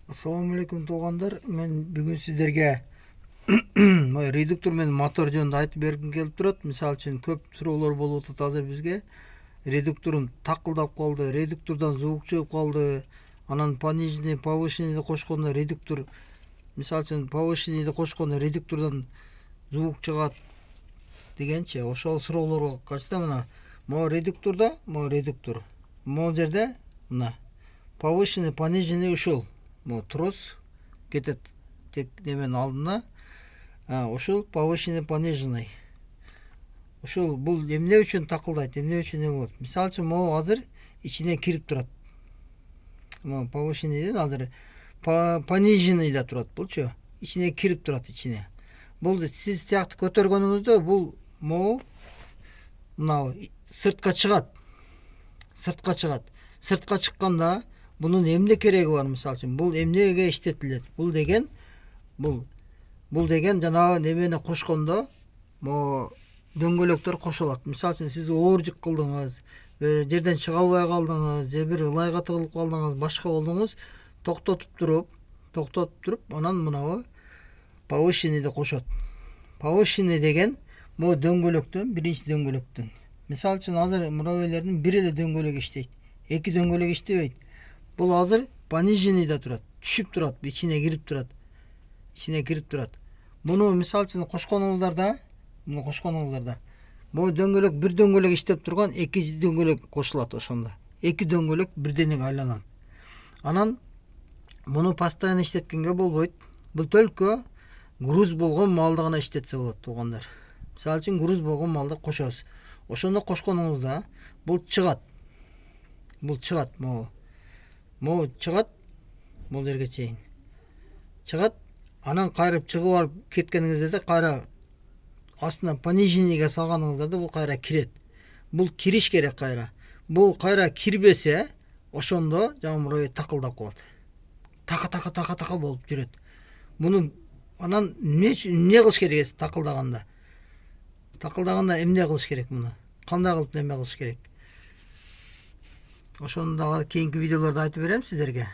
Assalamu алейкум туугандар. Мен бүгүн сиздерге редуктор менен мотор жөнүндө айтып бергим келип турат. Мисалы үчүн көп суроолор болуп атат азыр бизге. Редукторун такылдап калды, редуктордон звук чыгып калды. Анан пониженный, повышенныйды кошкондо редуктор, мисалы үчүн повышенныйды кошкондо редуктордон звук чыгат дегенчи. Ошол суроолорго качты мына. Могу редуктордо, редуктор. Могу жерде мына повышенный, пониженный ушул. Трос кетет тек неменин алдына. Ушул повышенный, пониженный. Ушул бул эмне үчүн такылдайт, эмне үчүн не болот? Мисалы үчүн могу азыр ичине кирип турат. Могу повышенныйден азыр пониженный да турат булчу. Ичине кирип турат ичине. Бул сиз тиякты көтөргөнүңүздө бул могу мына сыртка чыгат. Сыртка чыгат. Сыртка чыкканда bunun emne кереги бар, мисалы үчүн. Бул эмнеге иштетилет? Бул деген жанагы немени кошкондо могу дөңгөлөктөр кошулат. Мисалы үчүн сиз ооржук кылдыңыз, жерден чыга албай калдыңыз, же бир ылайга тыгылып калдыңыз, башка болдуңуз, токтотуп туруп, анан мынабы повышенныйды кошот. Повышенный деген могу дөңгөлөктөн, биринчи дөңгөлөктөн. Мисалы үчүн азыр муравейлердин бир эле дөңгөлөгү иштейт. Эки дөңгөлөк иштебейт. Бул азыр пониженныйда турат, түшүп турат, ичине кирип турат. Муну мисалы үчүн кошконуңуздарда, могу дөңгөлөк бир дөңгөлөк иштеп турган, экинчи дөңгөлөк кошулат ошондо. Эки дөңгөлөк бирденеге айланат. Анан муну постоянно иштеткенге болбойт. Бул төлкө груз болгон маалда гана иштетсе болот, туугандар. Мисалы үчүн груз болгон маалда кошосуз. Ошондо кошконуңузда бул чыгат. Могу чыгат, бул жерге чейин. Чыгат, анан кайрып чыгып алып кеткениңизде кайра астына пониженныйга салганыңызда бул кайра кирет. Бул кириш керек кайра. Бул кайра кирбесе, ошондо жаңы муравей такылдап калат. Така болуп жүрөт. Муну анан эмне кылыш керек такылдаганда? Такылдаганда эмне кылыш керек муну? Кандай кылып неме кылыш керек? Ошону дагы кийинки видеолордо айтып берем сиздерге.